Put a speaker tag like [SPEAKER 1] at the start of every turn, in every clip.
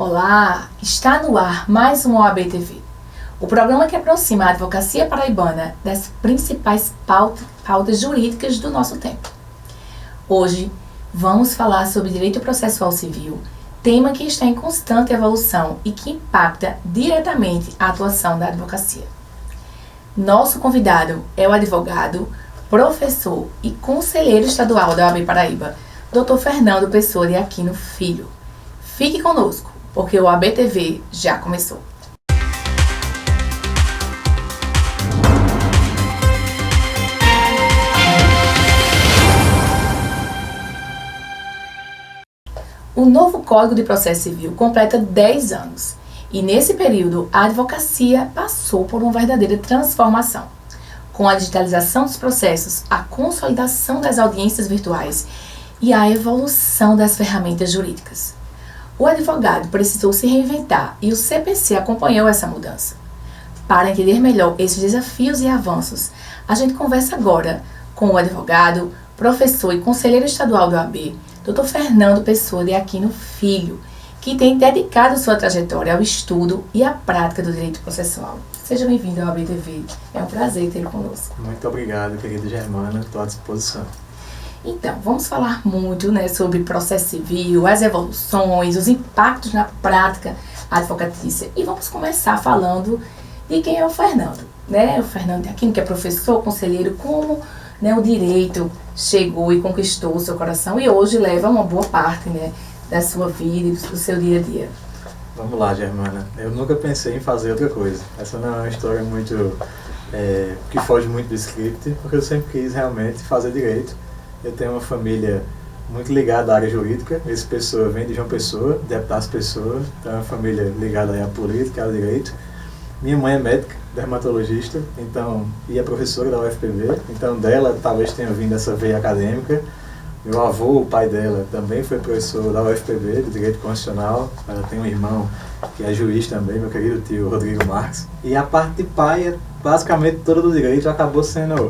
[SPEAKER 1] Olá, está no ar mais um OAB TV, o programa que aproxima a advocacia paraibana das principais pautas jurídicas do nosso tempo. Hoje, vamos falar sobre direito processual civil, tema que está em constante evolução e que impacta diretamente a atuação da advocacia. Nosso convidado é o advogado, professor e conselheiro estadual da OAB Paraíba, Dr. Fernando Pessoa de Aquino Filho. Fique conosco, porque o OAB TV já começou. O novo Código de Processo Civil completa 10 anos e, nesse período, a advocacia passou por uma verdadeira transformação. Com a digitalização dos processos, a consolidação das audiências virtuais e a evolução das ferramentas jurídicas. O advogado precisou se reinventar e o CPC acompanhou essa mudança. Para entender melhor esses desafios e avanços, a gente conversa agora com o advogado, professor e conselheiro estadual do OAB, Dr. Fernando Pessoa de Aquino Filho, que tem dedicado sua trajetória ao estudo e à prática do direito processual. Seja bem-vindo ao OAB TV. É um prazer tê-lo conosco.
[SPEAKER 2] Muito obrigado, querida Germana. Estou à disposição.
[SPEAKER 1] Então, vamos falar muito, sobre processo civil, as evoluções, os impactos na prática advocatícia. E vamos começar falando de quem é o Fernando. O Fernando de Aquino, que é professor, conselheiro, como o direito chegou e conquistou o seu coração e hoje leva uma boa parte da sua vida e do seu dia a dia.
[SPEAKER 2] Vamos lá, Germana. Eu nunca pensei em fazer outra coisa. Essa não é uma história muito que foge muito do script, porque eu sempre quis realmente fazer direito. Eu tenho uma família muito ligada à área jurídica. Esse Pessoa vem de João Pessoa, deputado Pessoa, então é uma família ligada à política, ao direito. Minha mãe é médica, dermatologista, e é professora da UFPB, então dela talvez tenha vindo essa veia acadêmica. Meu avô, o pai dela, também foi professor da UFPB, de Direito Constitucional. Ela tem um irmão que é juiz também, meu querido tio Rodrigo Marques. E a parte de pai, basicamente toda do direito, acabou sendo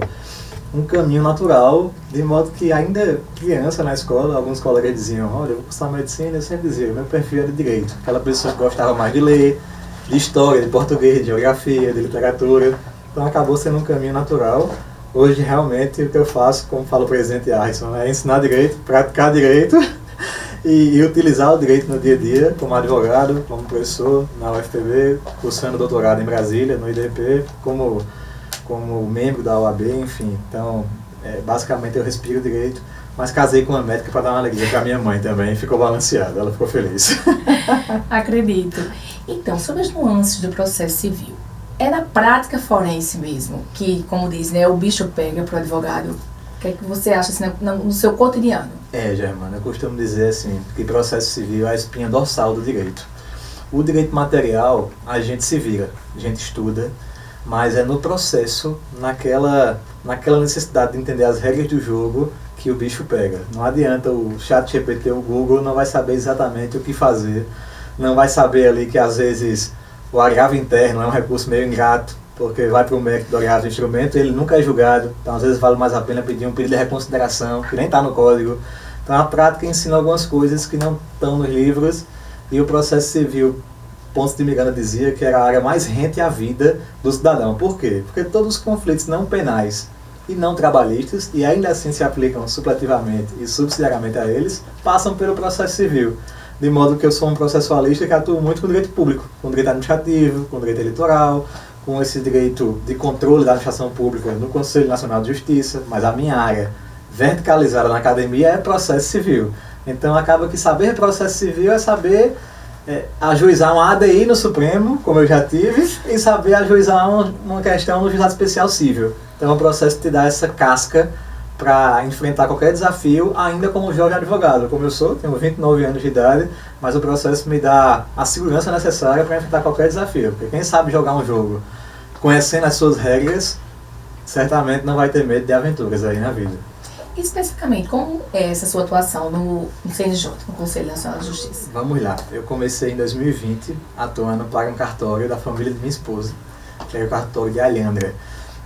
[SPEAKER 2] um caminho natural, de modo que ainda criança na escola, alguns colegas diziam, olha, eu vou cursar medicina, eu sempre dizia, meu perfil é de direito. Aquela pessoa que gostava mais de ler, de história, de português, de geografia, de literatura. Então acabou sendo um caminho natural. Hoje, realmente, o que eu faço, como fala o presidente Arson, é ensinar direito, praticar direito e utilizar o direito no dia a dia, como advogado, como professor na UFPB, cursando doutorado em Brasília, no IDP, como membro da OAB, enfim. Então, basicamente, eu respiro direito, mas casei com uma médica para dar uma alegria para minha mãe também, ficou balanceado, ela ficou feliz.
[SPEAKER 1] Acredito. Então, sobre as nuances do processo civil, é na prática forense mesmo que, como diz, o bicho pega para o advogado? O que é que você acha assim, no seu cotidiano?
[SPEAKER 2] Germana, eu costumo dizer assim, que processo civil é a espinha dorsal do direito. O direito material, a gente se vira, a gente estuda, mas é no processo, naquela necessidade de entender as regras do jogo, que o bicho pega. Não adianta o ChatGPT, o Google, não vai saber exatamente o que fazer, não vai saber ali que às vezes o agravo interno é um recurso meio ingrato, porque vai para o mérito do agravo do instrumento, ele nunca é julgado, então às vezes vale mais a pena pedir um pedido de reconsideração, que nem está no código. Então a prática ensina algumas coisas que não estão nos livros, e o processo civil, Ponce de Miranda dizia que era a área mais rente à vida do cidadão. Por quê? Porque todos os conflitos não penais e não trabalhistas, e ainda assim se aplicam supletivamente e subsidiariamente a eles, passam pelo processo civil. De modo que eu sou um processualista que atua muito com direito público, com direito administrativo, com direito eleitoral, com esse direito de controle da administração pública no Conselho Nacional de Justiça, mas a minha área verticalizada na academia é processo civil. Então acaba que saber processo civil é saber ajuizar uma ADI no Supremo, como eu já tive, e saber ajuizar uma questão no Juizado Especial Civil. Então o processo te dá essa casca para enfrentar qualquer desafio, ainda como jovem advogado, como eu sou, tenho 29 anos de idade, mas o processo me dá a segurança necessária para enfrentar qualquer desafio, porque quem sabe jogar um jogo conhecendo as suas regras, certamente não vai ter medo de aventuras aí na vida.
[SPEAKER 1] Especificamente, como é essa sua atuação no CNJ, no Conselho Nacional de Justiça?
[SPEAKER 2] Vamos lá, eu comecei em 2020 atuando para um cartório da família de minha esposa, que era o cartório de Alhandra.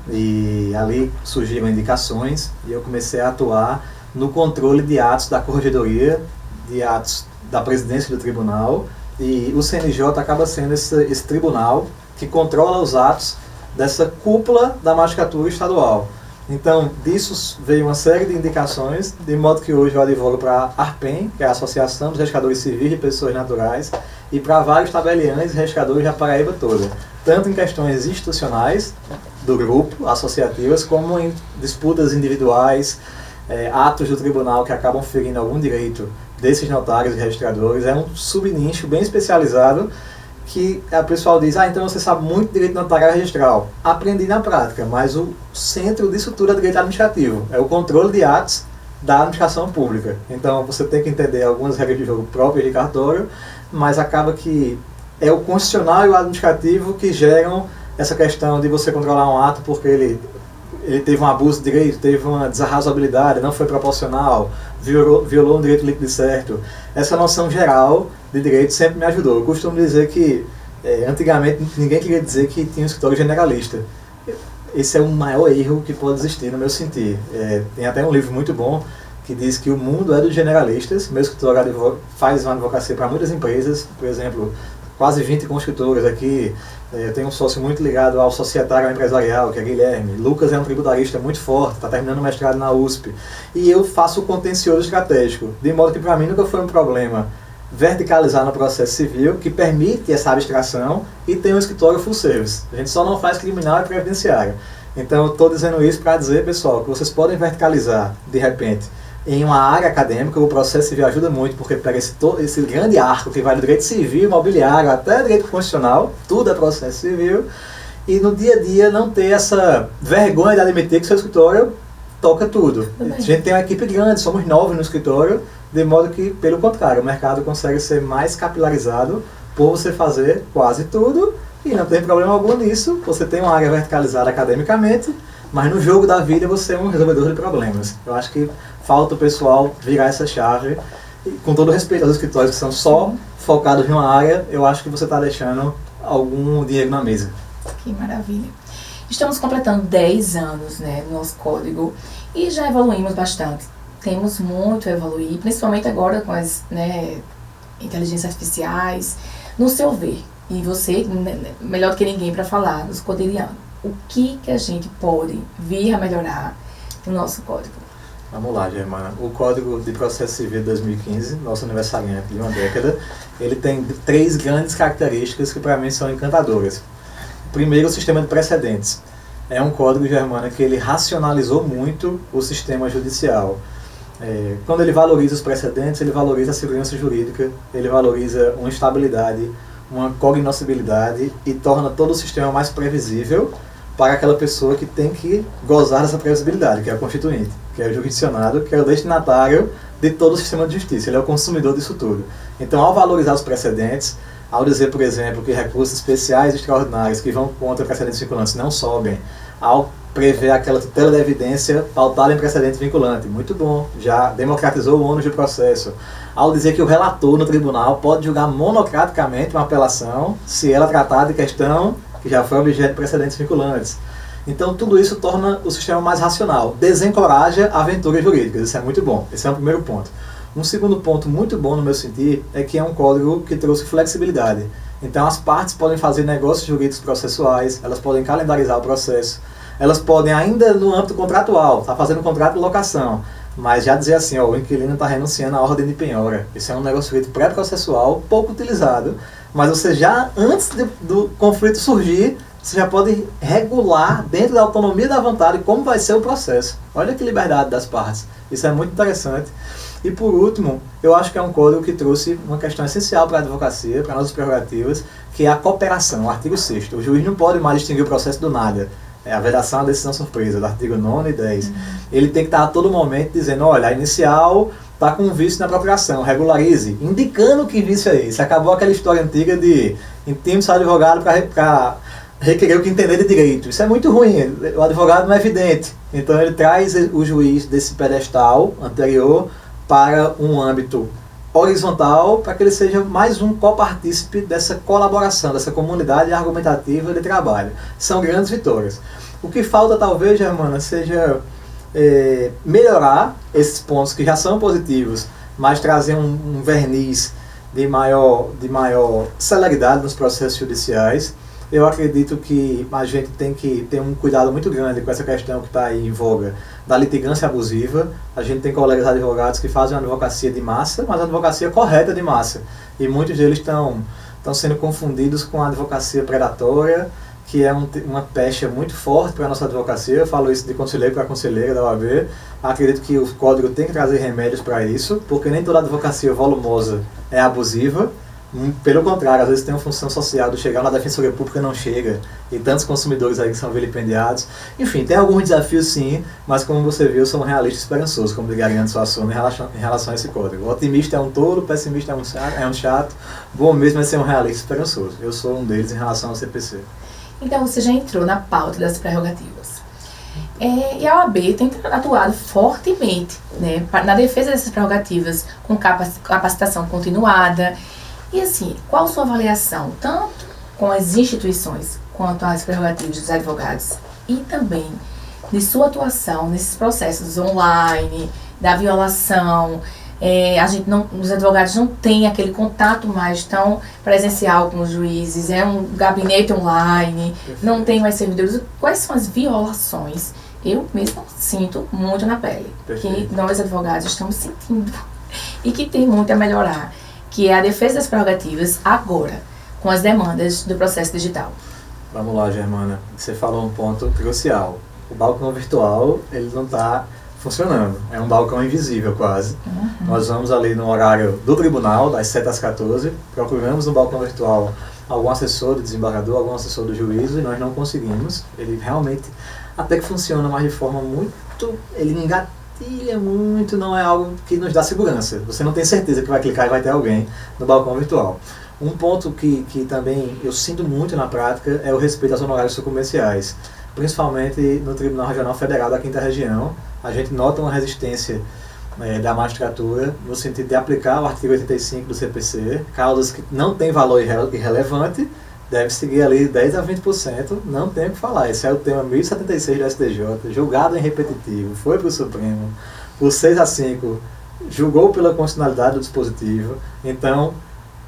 [SPEAKER 2] E ali surgiram indicações e eu comecei a atuar no controle de atos da corregedoria, de atos da presidência do tribunal E o CNJ acaba sendo esse tribunal que controla os atos dessa cúpula da magistratura estadual. Então, disso veio uma série de indicações, de modo que hoje eu advogo para a ARPEN, que é a Associação dos Registradores Civis de Pessoas Naturais, e para vários tabeliães e registradores da Paraíba toda, tanto em questões institucionais do grupo, associativas, como em disputas individuais, atos do tribunal que acabam ferindo algum direito desses notários e registradores. É um subnicho bem especializado que o pessoal diz, então você sabe muito direito notarial e registral. Aprendi na prática, mas o centro disso tudo é direito administrativo, é o controle de atos da administração pública. Então você tem que entender algumas regras de jogo próprias de cartório, mas acaba que é o constitucional e o administrativo que geram essa questão de você controlar um ato porque ele teve um abuso de direito, teve uma desarrazoabilidade, não foi proporcional, violou um direito líquido e certo. Essa noção geral de direito sempre me ajudou. Eu costumo dizer que, antigamente, ninguém queria dizer que tinha um escritório generalista. Esse é o maior erro que pode existir, no meu sentir. Tem até um livro muito bom que diz que o mundo é dos generalistas. Meu escritório faz uma advocacia para muitas empresas, por exemplo, quase 20 construtoras aqui. Eu tenho um sócio muito ligado ao societário empresarial, que é Guilherme. Lucas é um tributarista muito forte, está terminando o mestrado na USP. E eu faço o contencioso estratégico, de modo que para mim nunca foi um problema verticalizar no processo civil, que permite essa abstração e tem um escritório full service. A gente só não faz criminal e previdenciário. Então eu estou dizendo isso para dizer, pessoal, que vocês podem verticalizar, de repente, em uma área acadêmica. O processo civil ajuda muito, porque pega esse grande arco que vai do direito civil, imobiliário, até direito constitucional, tudo é processo civil, e no dia a dia não ter essa vergonha de admitir que seu escritório toca tudo. A gente tem uma equipe grande, somos 9 no escritório, de modo que, pelo contrário, o mercado consegue ser mais capilarizado por você fazer quase tudo, e não tem problema algum nisso. Você tem uma área verticalizada academicamente, mas no jogo da vida você é um resolvedor de problemas. Eu acho que falta o pessoal virar essa chave. E, com todo respeito aos escritórios que são só focados em uma área, eu acho que você está deixando algum dinheiro na mesa.
[SPEAKER 1] Que maravilha. Estamos completando 10 anos, né, no nosso código e já evoluímos bastante. Temos muito a evoluir, principalmente agora com as inteligências artificiais. No seu ver, e você, melhor do que ninguém para falar, nos codirianos, o que a gente pode vir a melhorar no nosso código?
[SPEAKER 2] Vamos lá, Germana. O Código de Processo Civil de 2015, nosso aniversariante de uma década, ele tem 3 grandes características que para mim são encantadoras. Primeiro, o sistema de precedentes. É um código, Germana, que ele racionalizou muito o sistema judicial. Quando ele valoriza os precedentes, ele valoriza a segurança jurídica, ele valoriza uma estabilidade, uma cognoscibilidade e torna todo o sistema mais previsível para aquela pessoa que tem que gozar dessa previsibilidade, que é o constituinte, que é o jurisdicionado, que é o destinatário de todo o sistema de justiça, ele é o consumidor disso tudo. Então, ao valorizar os precedentes, ao dizer, por exemplo, que recursos especiais e extraordinários que vão contra precedentes vinculantes não sobem, ao prever aquela tutela da evidência pautada em precedente vinculante, muito bom, já democratizou o ônus do processo. Ao dizer que o relator no tribunal pode julgar monocraticamente uma apelação se ela tratar de questão que já foi objeto de precedentes vinculantes. Então tudo isso torna o sistema mais racional, desencoraja aventuras jurídicas, isso é muito bom, esse é o primeiro ponto. Um segundo ponto muito bom no meu sentir é que é um código que trouxe flexibilidade. Então as partes podem fazer negócios jurídicos processuais, elas podem calendarizar o processo, elas podem ainda no âmbito contratual, tá fazendo um contrato de locação, mas já dizer assim, o inquilino está renunciando à ordem de penhora. Isso é um negócio jurídico pré-processual, pouco utilizado, mas você já, antes do conflito surgir, você já pode regular dentro da autonomia da vontade como vai ser o processo. Olha que liberdade das partes. Isso é muito interessante. E por último, eu acho que é um código que trouxe uma questão essencial para a advocacia, para nossas prerrogativas, que é a cooperação, o artigo 6º. O juiz não pode mais distinguir o processo do nada. A vedação é a decisão surpresa, do artigo 9 e 10. Ele tem que estar a todo momento dizendo, olha, a inicial está com um vício na procuração, regularize, indicando que vício é esse. Acabou aquela história antiga de intime seu advogado para requerer o que entender de direito. Isso é muito ruim, o advogado não é evidente. Então ele traz o juiz desse pedestal anterior para um âmbito horizontal, para que ele seja mais um copartícipe dessa colaboração, dessa comunidade argumentativa de trabalho. São grandes vitórias. O que falta talvez, Germana, seja melhorar esses pontos que já são positivos, mas trazer um verniz de maior celeridade nos processos judiciais. Eu acredito que a gente tem que ter um cuidado muito grande com essa questão que está aí em voga da litigância abusiva. A gente tem colegas advogados que fazem uma advocacia de massa, mas a advocacia correta de massa. E muitos deles estão sendo confundidos com a advocacia predatória, que é uma pecha muito forte para a nossa advocacia. Eu falo isso de conselheiro para conselheira da OAB. Acredito que o código tem que trazer remédios para isso, porque nem toda advocacia volumosa é abusiva. Pelo contrário, às vezes tem uma função social de chegar na Defensoria Pública, não chega, e tantos consumidores aí que são vilipendiados. Enfim, tem alguns desafios sim, mas como você viu, eu sou um realista esperançoso, como diria Ariano Suassuna, em relação a esse código. O otimista é um tolo, o pessimista é um chato, bom mesmo é ser um realista esperançoso. Eu sou um deles em relação ao CPC.
[SPEAKER 1] Então você já entrou na pauta das prerrogativas. E a OAB tem atuado fortemente, né, na defesa dessas prerrogativas, com capacitação continuada. E assim, qual a sua avaliação, tanto com as instituições quanto às prerrogativas dos advogados, e também de sua atuação nesses processos online, da violação? Os advogados não têm aquele contato mais tão presencial com os juízes, é um gabinete online, não tem mais servidores. Quais são as violações? Eu mesmo sinto muito na pele, que nós advogados estamos sentindo e que tem muito a melhorar, que é a defesa das prerrogativas agora, com as demandas do processo digital.
[SPEAKER 2] Vamos lá, Germana. Você falou um ponto crucial. O balcão virtual, ele não está funcionando. É um balcão invisível, quase. Nós vamos ali no horário do tribunal, das 7 às 14, procuramos no balcão virtual algum assessor do desembargador, algum assessor do juízo, e nós não conseguimos. Ele realmente até que funciona, mas de forma muito... Ele engatilha muito, não é algo que nos dá segurança. Você não tem certeza que vai clicar e vai ter alguém no balcão virtual. Um ponto que também eu sinto muito na prática é o respeito aos honorários comerciais, principalmente no Tribunal Regional Federal da 5ª Região. A gente nota uma resistência da magistratura no sentido de aplicar o artigo 85 do CPC, causas que não têm valor irrelevante, deve seguir ali 10 a 20%, não tem o que falar. Esse é o tema 1076 do STJ, julgado em repetitivo, foi para o Supremo, por 6 a 5, julgou pela constitucionalidade do dispositivo. Então,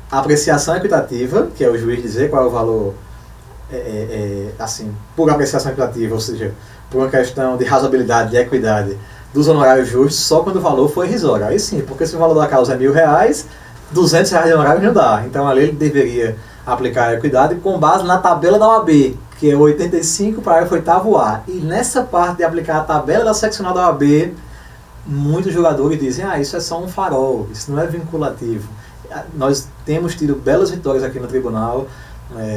[SPEAKER 2] a apreciação equitativa, que é o juiz dizer qual é o valor, assim, por apreciação equitativa, ou seja, por uma questão de razoabilidade, de equidade, dos honorários justos, só quando o valor for irrisório. Aí sim, porque se o valor da causa é R$1.000, R$200 de honorário não dá. Então a lei deveria aplicar a equidade com base na tabela da OAB, que é o 85, parágrafo 8º-A. E nessa parte de aplicar a tabela da seccional da OAB, muitos julgadores dizem, isso é só um farol, isso não é vinculativo. Nós temos tido belas vitórias aqui no tribunal,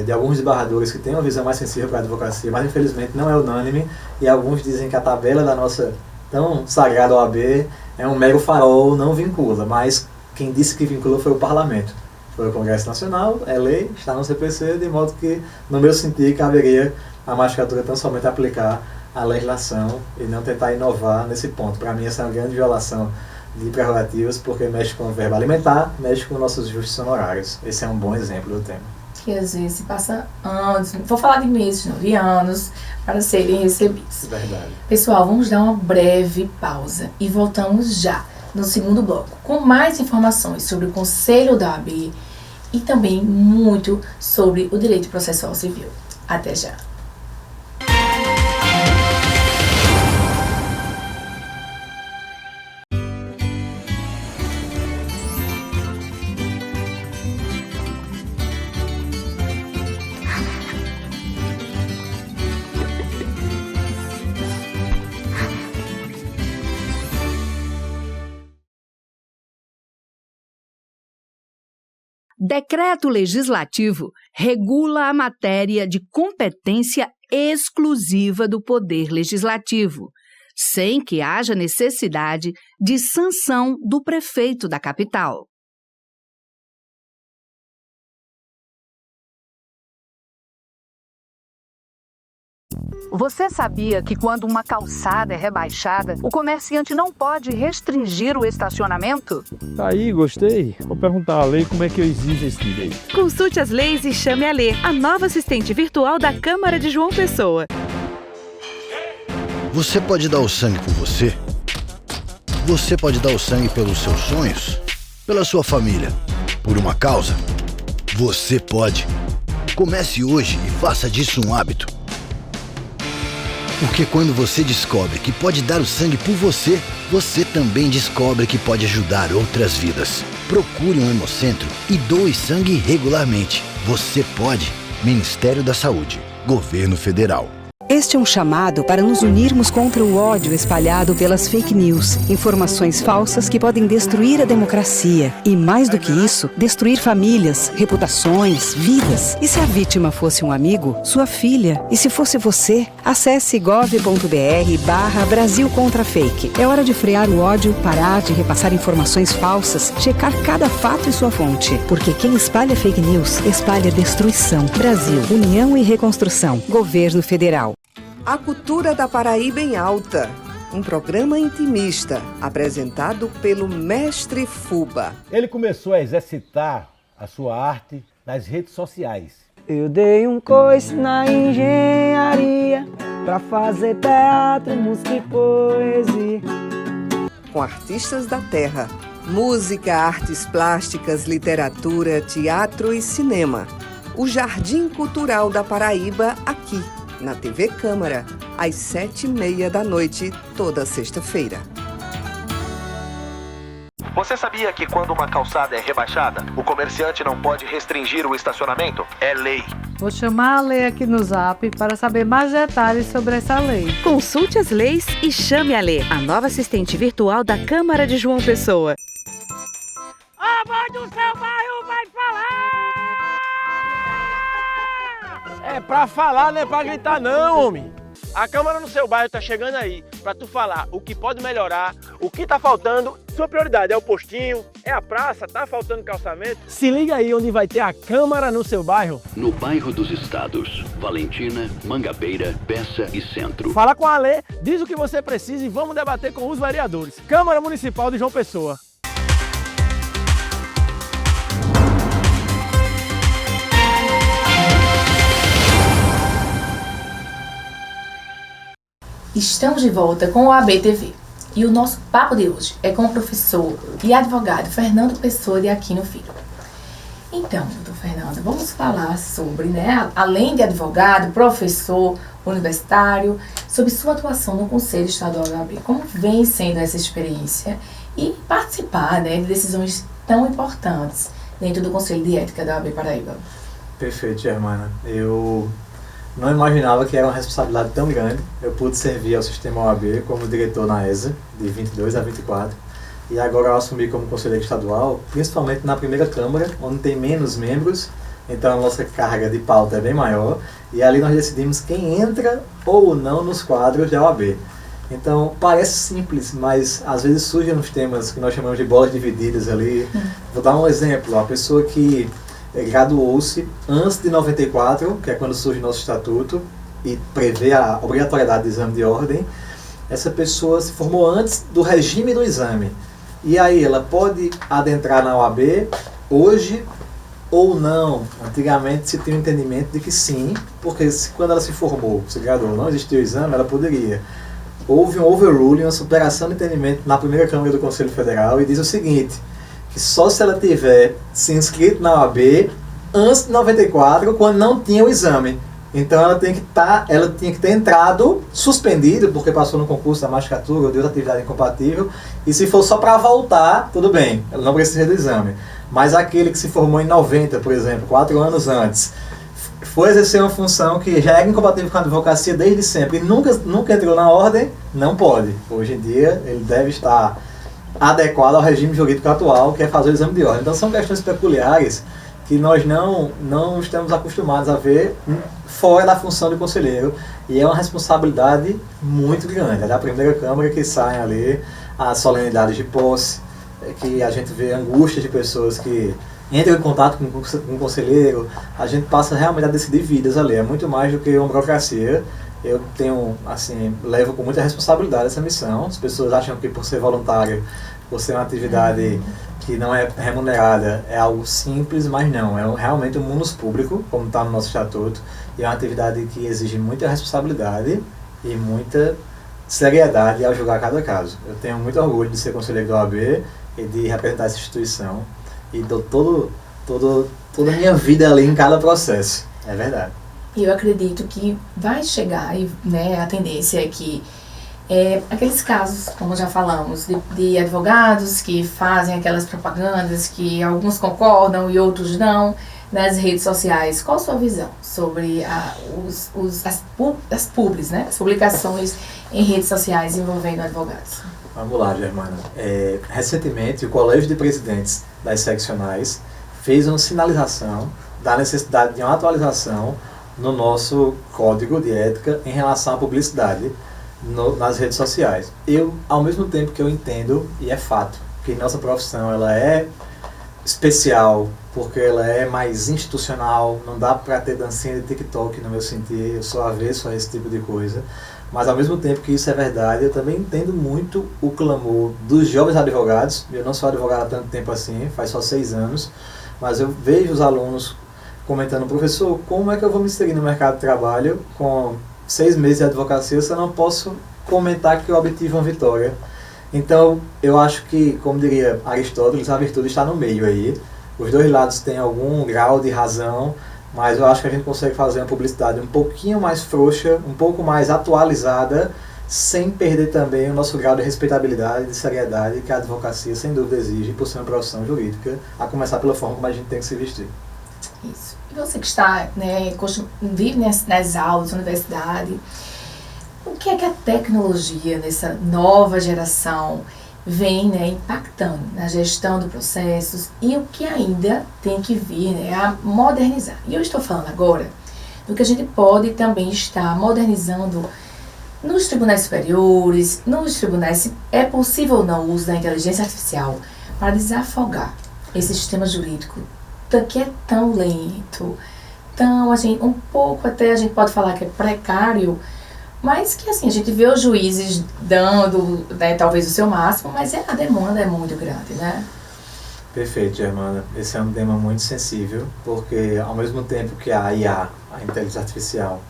[SPEAKER 2] de alguns desembargadores que têm uma visão mais sensível para a advocacia, mas infelizmente não é unânime, e alguns dizem que a tabela da nossa tão sagrada OAB é um mero farol, não vincula, mas quem disse que vincula foi o Parlamento. Foi o Congresso Nacional, é lei, está no CPC, de modo que, no meu sentir, caberia a magistratura tão somente aplicar a legislação e não tentar inovar nesse ponto. Para mim, essa é uma grande violação de prerrogativas, porque mexe com o verbo alimentar, mexe com nossos justos honorários. Esse é um bom exemplo do tema.
[SPEAKER 1] Que às vezes se passa anos, não vou falar de meses, não, de anos, para serem recebidos.
[SPEAKER 2] Verdade.
[SPEAKER 1] Pessoal, vamos dar uma breve pausa e voltamos já no segundo bloco, com mais informações sobre o Conselho da OAB e também muito sobre o direito processual civil. Até já!
[SPEAKER 3] Decreto legislativo regula a matéria de competência exclusiva do Poder Legislativo, sem que haja necessidade de sanção do prefeito da capital. Você sabia que quando uma calçada é rebaixada, o comerciante não pode restringir o estacionamento?
[SPEAKER 4] Tá aí, gostei. Vou perguntar à lei como é que eu exijo esse direito.
[SPEAKER 5] Consulte as leis e chame a Lê, a nova assistente virtual da Câmara de João Pessoa.
[SPEAKER 6] Você pode dar o sangue por você? Você pode dar o sangue pelos seus sonhos? Pela sua família? por uma causa? Você pode. Comece hoje e faça disso um hábito. Porque quando você descobre que pode dar o sangue por você, você também descobre que pode ajudar outras vidas. Procure um hemocentro e doe sangue regularmente. Você pode. Ministério da Saúde. Governo Federal.
[SPEAKER 7] Este é um chamado para nos unirmos contra o ódio espalhado pelas fake news, informações falsas que podem destruir a democracia e, mais do que isso, destruir famílias, reputações, vidas. E se a vítima fosse um amigo, sua filha? E se fosse você? Acesse gov.br/Brasil contra fake. É hora de frear o ódio, parar de repassar informações falsas, checar cada fato e sua fonte. Porque quem espalha fake news, espalha destruição. Brasil, União e Reconstrução. Governo Federal.
[SPEAKER 8] A Cultura da Paraíba em Alta, um programa intimista apresentado pelo Mestre Fuba.
[SPEAKER 9] Ele começou a exercitar a sua arte nas redes sociais.
[SPEAKER 10] Eu dei um coice na engenharia pra fazer teatro, música e poesia.
[SPEAKER 8] Com artistas da terra, música, artes plásticas, literatura, teatro e cinema. O Jardim Cultural da Paraíba aqui, na TV Câmara, às 7h30 toda sexta-feira.
[SPEAKER 11] Você sabia que quando uma calçada é rebaixada, o comerciante não pode restringir o estacionamento? É lei.
[SPEAKER 12] Vou chamar a Lei aqui no Zap para saber mais detalhes sobre essa lei.
[SPEAKER 5] Consulte as leis e chame a Lei, a nova assistente virtual da Câmara de João Pessoa.
[SPEAKER 13] A voz do seu bairro vai falar!
[SPEAKER 14] É pra falar, não é pra gritar não, homem. A Câmara no seu bairro tá chegando aí pra tu falar o que pode melhorar, o que tá faltando. Sua prioridade é o postinho, é a praça, tá faltando calçamento. Se liga aí onde vai ter a Câmara no seu bairro.
[SPEAKER 15] No bairro dos Estados, Valentina, Mangabeira, Peça e Centro.
[SPEAKER 14] Fala com a Lê, diz o que você precisa e vamos debater com os vereadores. Câmara Municipal de João Pessoa.
[SPEAKER 1] Estamos de volta com o ABTV e o nosso papo de hoje é com o professor e advogado Fernando Pessoa de Aquino Filho. Então, doutor Fernando, vamos falar sobre, além de advogado, professor universitário, sobre sua atuação no Conselho Estadual da OAB. Como vem sendo essa experiência e participar de decisões tão importantes dentro do Conselho de Ética da OAB Paraíba?
[SPEAKER 2] Perfeito, Germana. Eu não imaginava que era uma responsabilidade tão grande. Eu pude servir ao sistema OAB como diretor na ESA, de 22 a 24, e agora eu assumi como conselheiro estadual, principalmente na primeira Câmara, onde tem menos membros, então a nossa carga de pauta é bem maior, e ali nós decidimos quem entra ou não nos quadros da OAB. Então, parece simples, mas às vezes surgem uns temas que nós chamamos de bolas divididas ali. Vou dar um exemplo, a pessoa que graduou-se antes de 94, que é quando surge o nosso estatuto e prevê a obrigatoriedade de exame de ordem. Essa pessoa se formou antes do regime do exame. E aí ela pode adentrar na OAB hoje ou não. Antigamente se tinha o entendimento de que sim, porque quando ela se formou, se graduou, não existia o exame, ela poderia. Houve um overruling, uma superação de entendimento na primeira Câmara do Conselho Federal e diz o seguinte, que só se ela tiver se inscrito na OAB antes de 94, quando não tinha o exame. Então ela tinha que ter entrado suspendido, porque passou no concurso da magistratura ou de outra atividade incompatível, e se for só para voltar, tudo bem, ela não precisa do exame. Mas aquele que se formou em 90, por exemplo, 4 anos antes, foi exercer uma função que já era incompatível com a advocacia desde sempre e nunca entrou na ordem, não pode. Hoje em dia ele deve estar adequado ao regime jurídico atual, que é fazer o exame de ordem. Então são questões peculiares que nós não estamos acostumados a ver fora da função de conselheiro, e é uma responsabilidade muito grande. É da primeira Câmara que saem ali as solenidades de posse, que a gente vê a angústia de pessoas que entram em contato com um conselheiro, a gente passa realmente a decidir vidas ali, é muito mais do que uma burocracia. Eu levo com muita responsabilidade essa missão. As pessoas acham que por ser voluntário, por ser uma atividade que não é remunerada, é algo simples, mas não. É realmente um munus público, como está no nosso estatuto, e é uma atividade que exige muita responsabilidade e muita seriedade ao julgar cada caso. Eu tenho muito orgulho de ser conselheiro da OAB e de representar essa instituição. e dou toda a minha vida ali em cada processo. É verdade.
[SPEAKER 1] E eu acredito que vai chegar, né, a tendência é que aqueles casos, como já falamos, de advogados que fazem aquelas propagandas que alguns concordam e outros não, nas redes sociais. Qual a sua visão sobre as publicações em redes sociais envolvendo advogados?
[SPEAKER 2] Vamos lá, Germana. Recentemente, o Colégio de Presidentes das Seccionais fez uma sinalização da necessidade de uma atualização no nosso Código de Ética em relação à publicidade nas redes sociais. Eu, ao mesmo tempo que eu entendo, e é fato, que nossa profissão ela é especial, porque ela é mais institucional, não dá para ter dancinha de TikTok no meu sentir, eu sou avesso a esse tipo de coisa, mas ao mesmo tempo que isso é verdade, eu também entendo muito o clamor dos jovens advogados. Eu não sou advogado há tanto tempo assim, faz só 6 anos, mas eu vejo os alunos comentando: professor, como é que eu vou me inserir no mercado de trabalho com 6 meses de advocacia se eu não posso comentar que eu obtive uma vitória? Então, eu acho que, como diria Aristóteles, a virtude está no meio aí. Os dois lados têm algum grau de razão, mas eu acho que a gente consegue fazer uma publicidade um pouquinho mais frouxa, um pouco mais atualizada, sem perder também o nosso grau de respeitabilidade, de seriedade que a advocacia, sem dúvida, exige por ser uma profissão jurídica, a começar pela forma como a gente tem que se vestir.
[SPEAKER 1] Isso. E você que está, né, vive nas aulas, na universidade, o que é que a tecnologia nessa nova geração vem, né, impactando na gestão dos processos e o que ainda tem que vir, né, a modernizar? E eu estou falando agora do que a gente pode também estar modernizando nos tribunais superiores, nos tribunais, se é possível ou não o uso da inteligência artificial para desafogar esse sistema jurídico que é tão lento, um pouco até a gente pode falar que é precário, mas que assim, a gente vê os juízes dando, né, talvez o seu máximo, mas a demanda é muito grande, né?
[SPEAKER 2] Perfeito, Germana. Esse é um tema muito sensível, porque ao mesmo tempo que a IA, a inteligência artificial,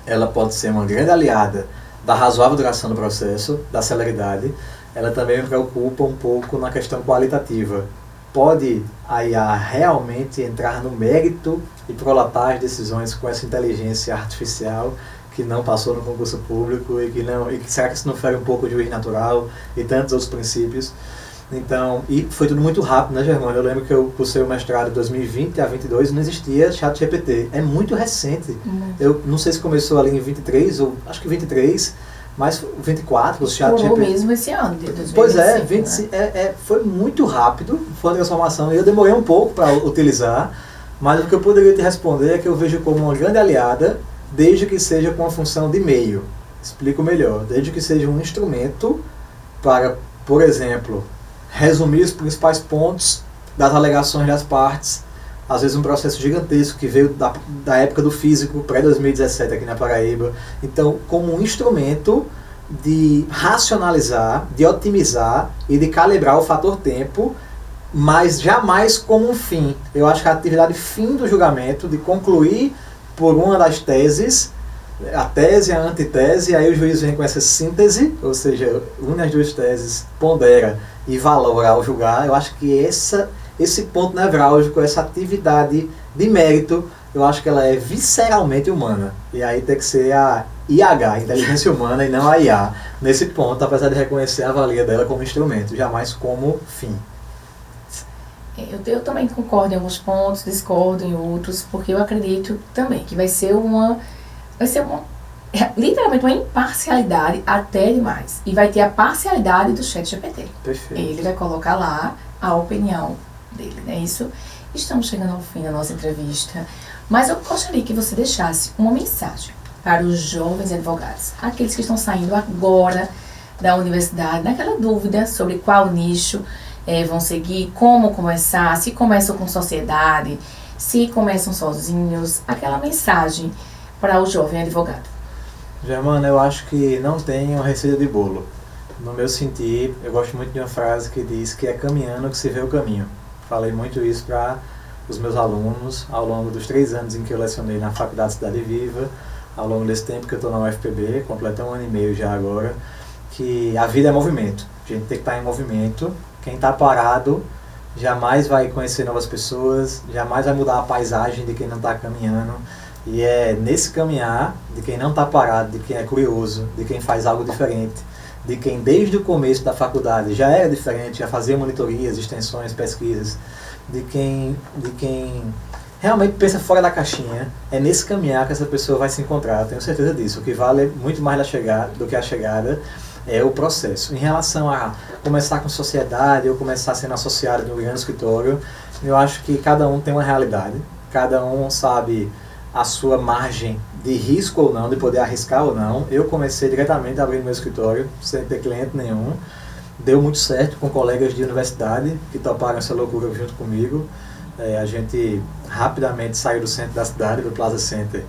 [SPEAKER 2] ela pode ser uma grande aliada da razoável duração do processo, da celeridade, ela também me preocupa um pouco na questão qualitativa. Pode a IA realmente entrar no mérito e prolatar as decisões com essa inteligência artificial que não passou no concurso público e que será que isso não fere um pouco o juiz natural e tantos outros princípios? Então, e foi tudo muito rápido, né, Germana? Eu lembro que eu cursei o mestrado de 2020 a 2022 e não existia ChatGPT. É muito recente. Eu não sei se começou ali em 23, ou acho que 23, mas 24, o ChatGPT.
[SPEAKER 1] mesmo esse ano, de 2025.
[SPEAKER 2] Pois é,
[SPEAKER 1] né?
[SPEAKER 2] foi muito rápido, foi uma transformação. Eu demorei um pouco para utilizar, mas o que eu poderia te responder é que eu vejo como uma grande aliada, desde que seja com a função de meio. Explico melhor. Desde que seja um instrumento para, por exemplo, resumir os principais pontos das alegações das partes. Às vezes um processo gigantesco que veio da época do físico, pré-2017 aqui na Paraíba. Então, como um instrumento de racionalizar, de otimizar e de calibrar o fator tempo, mas jamais como um fim. Eu acho que a atividade fim do julgamento, de concluir por uma das teses, a tese, a antitese, aí o juiz vem com essa síntese, ou seja, une as duas teses, pondera e valora ao julgar. Eu acho que esse ponto nevrálgico, essa atividade de mérito, eu acho que ela é visceralmente humana. E aí tem que ser a IH, a inteligência humana, e não a IA, nesse ponto, apesar de reconhecer a valia dela como instrumento, jamais como fim.
[SPEAKER 1] Eu também concordo em alguns pontos, discordo em outros, porque eu acredito também que vai ser literalmente uma imparcialidade até demais. E vai ter a parcialidade do ChatGPT.
[SPEAKER 2] Perfeito.
[SPEAKER 1] Ele vai colocar lá a opinião dele, né? Isso, estamos chegando ao fim da nossa entrevista, mas eu gostaria que você deixasse uma mensagem para os jovens advogados, aqueles que estão saindo agora da universidade, naquela dúvida sobre qual nicho vão seguir, como começar, se começam com sociedade, se começam sozinhos, aquela mensagem para o jovem advogado.
[SPEAKER 2] Germana, eu acho que não tem uma receita de bolo. No meu sentir, eu gosto muito de uma frase que diz que é caminhando que se vê o caminho. Falei muito isso para os meus alunos ao longo dos 3 anos em que eu lecionei na Faculdade Cidade Viva, ao longo desse tempo que eu estou na UFPB, completei 1 ano e meio já agora, que a vida é movimento. A gente tem que estar em movimento. Quem está parado jamais vai conhecer novas pessoas, jamais vai mudar a paisagem de quem não está caminhando. E é nesse caminhar de quem não está parado, de quem é curioso, de quem faz algo diferente, de quem desde o começo da faculdade já era diferente, já fazia monitorias, extensões, pesquisas, de quem realmente pensa fora da caixinha. É nesse caminhar que essa pessoa vai se encontrar, tenho certeza disso. O que vale muito mais do que a chegada é o processo. Em relação a começar com sociedade ou começar sendo associado de um grande escritório, eu acho que cada um tem uma realidade, cada um sabe a sua margem de risco ou não, de poder arriscar ou não. Eu comecei diretamente abrindo meu escritório, sem ter cliente nenhum. Deu muito certo com colegas de universidade que toparam essa loucura junto comigo. A gente rapidamente saiu do centro da cidade, do Plaza Center,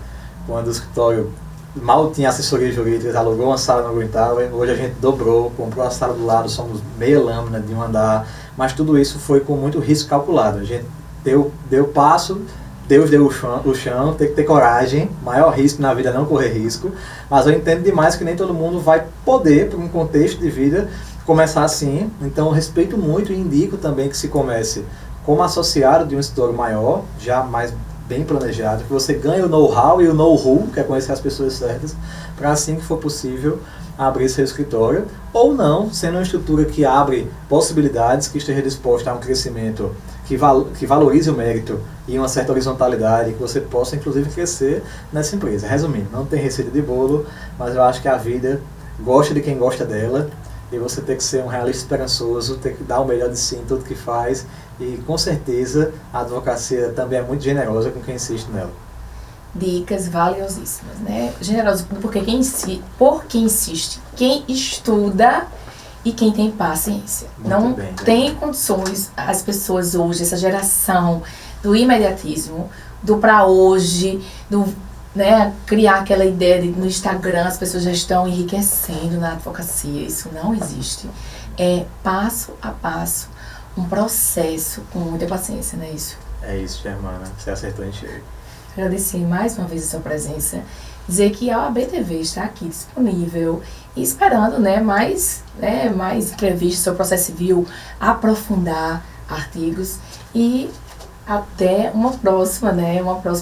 [SPEAKER 2] quando o escritório mal tinha assessoria jurídica, alugou uma sala, não aguentava. Hoje a gente dobrou, comprou a sala do lado, somos meia lâmina de um andar, mas tudo isso foi com muito risco calculado. A gente deu passo, Deus deu o chão, tem que ter coragem, maior risco na vida é não correr risco, mas eu entendo demais que nem todo mundo vai poder, por um contexto de vida, começar assim. Então eu respeito muito e indico também que se comece como associado de um escritório maior, já mais bem planejado, que você ganhe o know-how e o know-who, que é conhecer as pessoas certas, para assim que for possível abrir seu escritório, ou não, sendo uma estrutura que abre possibilidades, que esteja disposta a um crescimento que valorize o mérito e uma certa horizontalidade, que você possa inclusive crescer nessa empresa. Resumindo, não tem receita de bolo, mas eu acho que a vida gosta de quem gosta dela, e você tem que ser um realista esperançoso, tem que dar o melhor de si em tudo que faz, e com certeza a advocacia também é muito generosa com quem insiste nela.
[SPEAKER 1] Dicas valiosíssimas, né? Generoso porque por quem insiste, quem estuda e quem tem paciência. Muito não bem, tem condições as pessoas hoje, essa geração do imediatismo, do pra hoje, do criar aquela ideia de no Instagram as pessoas já estão enriquecendo na advocacia. Isso não existe. É passo a passo, um processo com muita paciência, não é isso?
[SPEAKER 2] É isso, Germana. Você acertou em cheio.
[SPEAKER 1] Agradecer mais uma vez a sua presença. Dizer que a OAB TV está aqui disponível e esperando mais entrevistas sobre o processo civil, aprofundar artigos e até uma próxima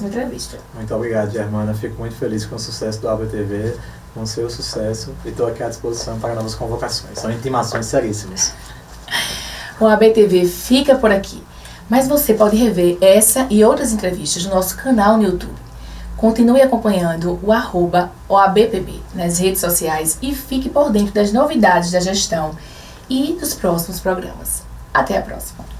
[SPEAKER 1] entrevista.
[SPEAKER 2] Muito obrigado, Germana. Fico muito feliz com o sucesso do OAB TV, com o seu sucesso, e estou aqui à disposição para novas convocações. São intimações seríssimas.
[SPEAKER 1] O OAB TV fica por aqui, mas você pode rever essa e outras entrevistas no nosso canal no YouTube. Continue acompanhando o @OABPB nas redes sociais e fique por dentro das novidades da gestão e dos próximos programas. Até a próxima!